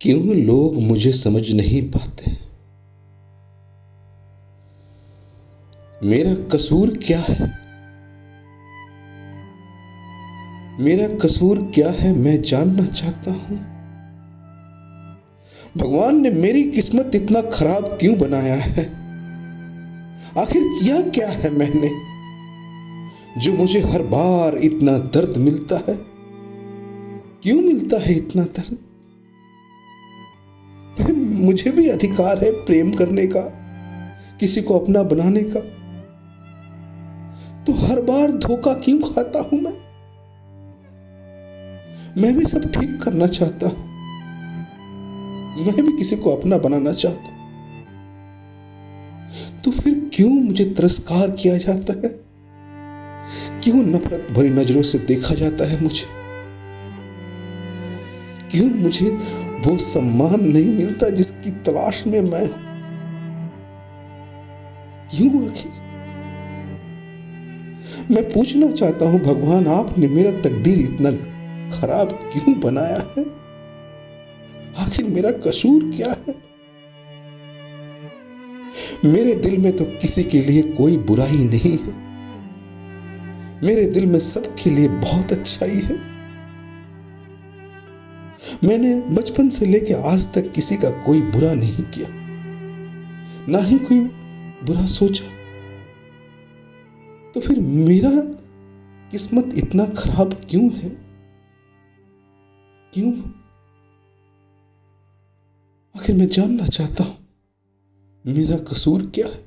क्यों लोग मुझे समझ नहीं पाते? मेरा कसूर क्या है? मेरा कसूर क्या है मैं जानना चाहता हूं। भगवान ने मेरी किस्मत इतना खराब क्यों बनाया है? आखिर किया क्या है मैंने जो मुझे हर बार इतना दर्द मिलता है? क्यों मिलता है इतना दर्द? मुझे भी अधिकार है प्रेम करने का, किसी को अपना बनाने का, तो हर बार धोखा क्यों खाता हूं मैं भी सब ठीक करना चाहता हूं, मैं भी किसी को अपना बनाना चाहता हूं, तो फिर क्यों मुझे तिरस्कार किया जाता है? क्यों नफरत भरी नजरों से देखा जाता है मुझे? क्यों मुझे वो सम्मान नहीं मिलता जिसकी तलाश में मैं हूं? क्यों आखिर? मैं पूछना चाहता हूं भगवान, आपने मेरा तकदीर इतना खराब क्यों बनाया है? आखिर मेरा कसूर क्या है? मेरे दिल में तो किसी के लिए कोई बुराई नहीं है, मेरे दिल में सबके लिए बहुत अच्छाई है। मैंने बचपन से लेकर आज तक किसी का कोई बुरा नहीं किया, ना ही कोई बुरा सोचा, तो फिर मेरा किस्मत इतना खराब क्यों है? क्यों? आखिर मैं जानना चाहता हूं मेरा कसूर क्या है।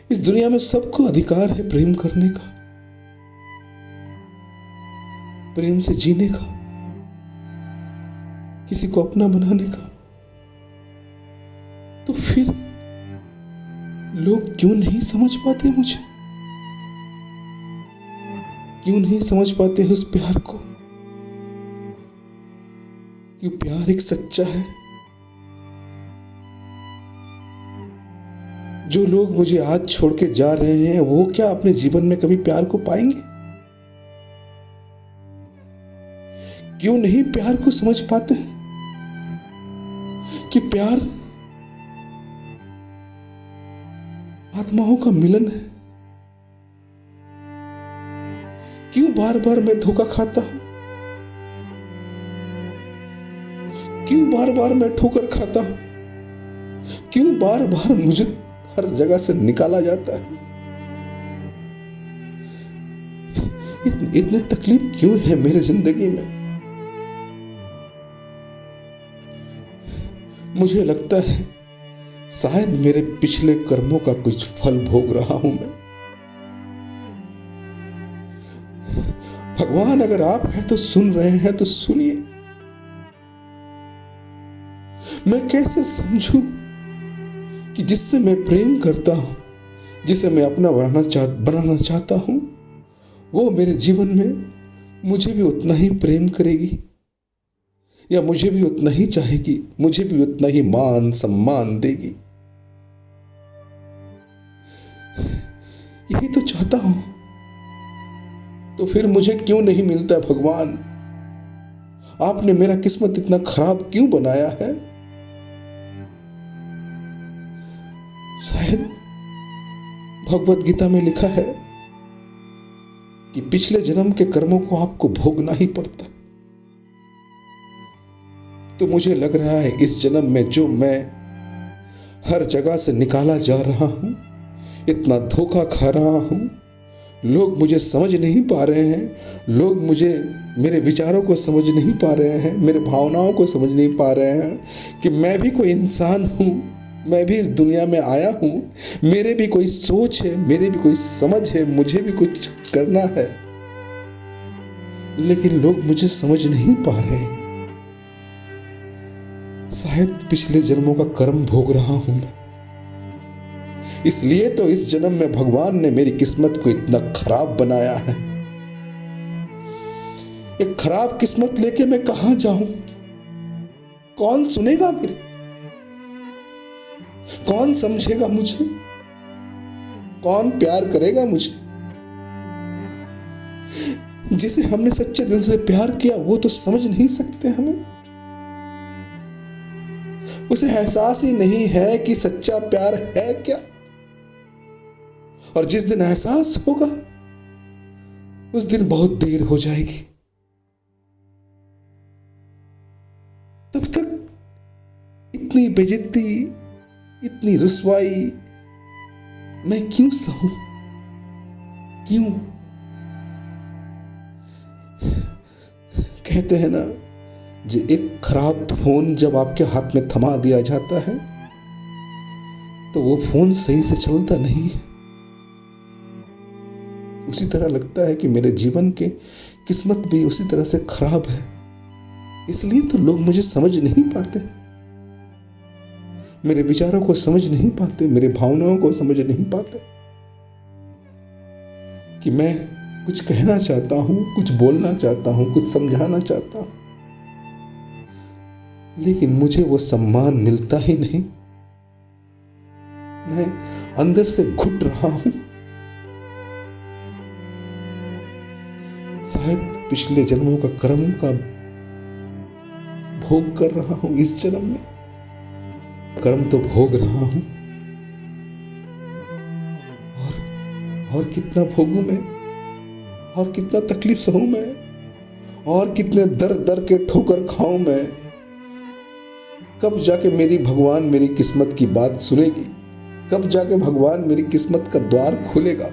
इस दुनिया में सबको अधिकार है प्रेम करने का, प्रेम से जीने का, किसी को अपना बनाने का, तो फिर लोग क्यों नहीं समझ पाते मुझे? क्यों नहीं समझ पाते उस प्यार को? कि प्यार एक सच्चा है। जो लोग मुझे आज छोड़ के जा रहे हैं वो क्या अपने जीवन में कभी प्यार को पाएंगे? क्यों नहीं प्यार को समझ पाते कि प्यार आत्माओं का मिलन है? क्यों बार बार मैं धोखा खाता हूं? क्यों बार बार मैं ठोकर खाता हूं? क्यों बार बार मुझे हर जगह से निकाला जाता है? इतने तकलीफ क्यों है मेरे जिंदगी में? मुझे लगता है शायद मेरे पिछले कर्मों का कुछ फल भोग रहा हूं मैं। भगवान अगर आप हैं तो सुन रहे हैं तो सुनिए। मैं कैसे समझूं कि जिससे मैं प्रेम करता हूं, जिसे मैं अपना बनाना चाहता हूं, वो मेरे जीवन में मुझे भी उतना ही प्रेम करेगी, या मुझे भी उतना ही चाहेगी, मुझे भी उतना ही मान सम्मान देगी। यही तो चाहता हूं, तो फिर मुझे क्यों नहीं मिलता भगवान? आपने मेरा किस्मत इतना खराब क्यों बनाया है? शायद भगवत गीता में लिखा है कि पिछले जन्म के कर्मों को आपको भोगना ही पड़ता। तो मुझे लग रहा है इस जन्म में जो मैं हर जगह से निकाला जा रहा हूं, इतना धोखा खा रहा हूं, लोग मुझे समझ नहीं पा रहे हैं, लोग मुझे मेरे विचारों को समझ नहीं पा रहे हैं, मेरे भावनाओं को समझ नहीं पा रहे हैं कि मैं भी कोई इंसान हूं, मैं भी इस दुनिया में आया हूं, मेरे भी कोई सोच है, मेरे भी कोई समझ है, मुझे भी कुछ करना है, लेकिन लोग मुझे समझ नहीं पा रहे हैं। शायद पिछले जन्मों का कर्म भोग रहा हूं मैं, इसलिए तो इस जन्म में भगवान ने मेरी किस्मत को इतना खराब बनाया है। एक खराब किस्मत लेके मैं कहां जाऊं? कौन सुनेगा मेरे? कौन समझेगा मुझे? कौन प्यार करेगा मुझे? जिसे हमने सच्चे दिल से प्यार किया वो तो समझ नहीं सकते हमें। उसे एहसास ही नहीं है कि सच्चा प्यार है क्या। और जिस दिन एहसास होगा उस दिन बहुत देर हो जाएगी। तब तक इतनी बेइज्जती, इतनी रुसवाई मैं क्यों सहूं? क्यों? कहते हैं ना, जो एक खराब फोन जब आपके हाथ में थमा दिया जाता है तो वो फोन सही से चलता नहीं है। उसी तरह लगता है कि मेरे जीवन के किस्मत भी उसी तरह से खराब है। इसलिए तो लोग मुझे समझ नहीं पाते, मेरे विचारों को समझ नहीं पाते, मेरे भावनाओं को समझ नहीं पाते कि मैं कुछ कहना चाहता हूं, कुछ बोलना चाहता हूं, कुछ समझाना चाहता हूं, लेकिन मुझे वो सम्मान मिलता ही नहीं। मैं अंदर से घुट रहा हूं। शायद पिछले जन्मों का कर्म का भोग कर रहा हूं इस जन्म में। कर्म तो भोग रहा हूं, और कितना भोगूं मैं, और कितना तकलीफ सहूं मैं, और कितने दर दर के ठोकर खाऊं मैं। कब जाके मेरी भगवान मेरी किस्मत की बात सुनेगी? कब जाके भगवान मेरी किस्मत का द्वार खोलेगा?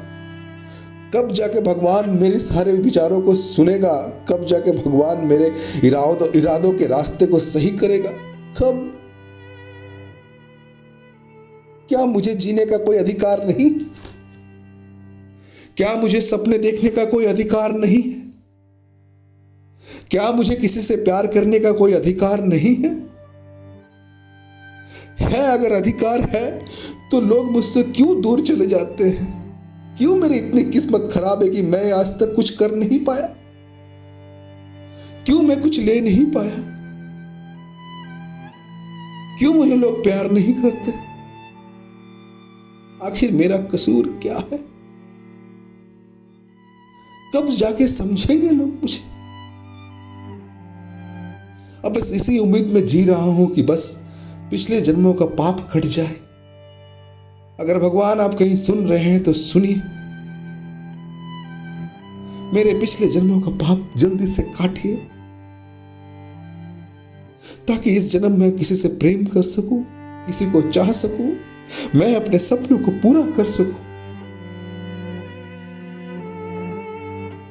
कब जाके भगवान मेरे सारे विचारों को सुनेगा? कब जाके भगवान मेरे इरादों के रास्ते को सही करेगा? कब? क्या मुझे जीने का कोई अधिकार नहीं? क्या मुझे सपने देखने का कोई अधिकार नहीं है? क्या मुझे किसी से प्यार करने का कोई अधिकार नहीं है? अगर अधिकार है तो लोग मुझसे क्यों दूर चले जाते हैं? क्यों मेरी इतनी किस्मत खराब है कि मैं आज तक कुछ कर नहीं पाया? क्यों मैं कुछ ले नहीं पाया? क्यों मुझे लोग प्यार नहीं करते? आखिर मेरा कसूर क्या है? कब जाके समझेंगे लोग मुझे? अब बस इसी उम्मीद में जी रहा हूं कि बस पिछले जन्मों का पाप कट जाए। अगर भगवान आप कहीं सुन रहे हैं तो सुनिए, मेरे पिछले जन्मों का पाप जल्दी से काटिए, ताकि इस जन्म में किसी से प्रेम कर सकूं, किसी को चाह सकूं, मैं अपने सपनों को पूरा कर सकूं।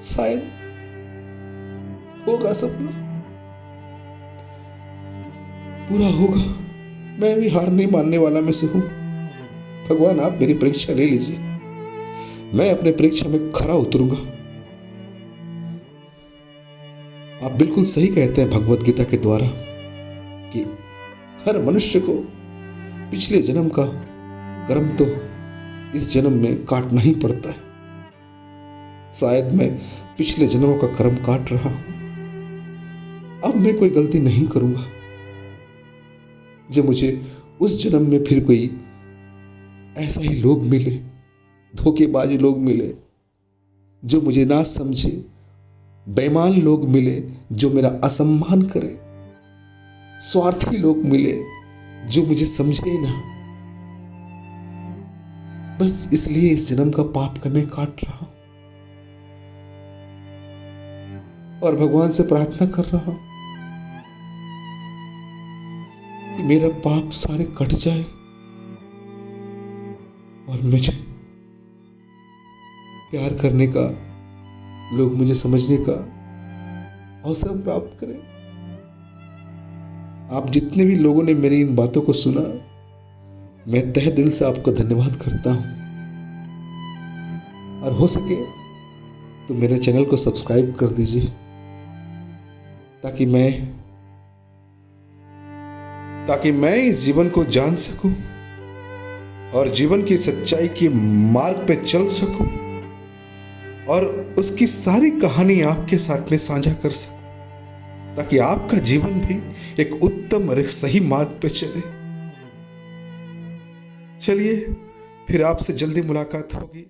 शायद होगा सपना, पूरा होगा। मैं भी हार नहीं मानने वाला में से हूं। भगवान आप मेरी परीक्षा ले लीजिए, मैं अपने परीक्षा में खरा उतरूंगा। आप बिल्कुल सही कहते हैं भगवत गीता के द्वारा कि हर मनुष्य को पिछले जन्म का कर्म तो इस जन्म में काटना ही पड़ता है। शायद मैं पिछले जन्मों का कर्म काट रहा हूं। अब मैं कोई गलती नहीं करूंगा जो मुझे उस जन्म में फिर कोई ऐसा ही लोग मिले, धोखेबाज लोग मिले जो मुझे ना समझे, बेईमान लोग मिले जो मेरा असम्मान करे, स्वार्थी लोग मिले जो मुझे समझे ना। बस इसलिए इस जन्म का पाप का मैं काट रहा हूं और भगवान से प्रार्थना कर रहा हूं कि मेरा पाप सारे कट जाए और मुझे प्यार करने का, लोग मुझे समझने का अवसर प्राप्त करें। आप जितने भी लोगों ने मेरी इन बातों को सुना, मैं तहे दिल से आपको धन्यवाद करता हूं। और हो सके तो मेरे चैनल को सब्सक्राइब कर दीजिए ताकि मैं इस जीवन को जान सकूं और जीवन की सच्चाई के मार्ग पे चल सकूं और उसकी सारी कहानी आपके साथ में साझा कर सकूं, ताकि आपका जीवन भी एक उत्तम और एक सही मार्ग पे चले। चलिए, फिर आपसे जल्दी मुलाकात होगी।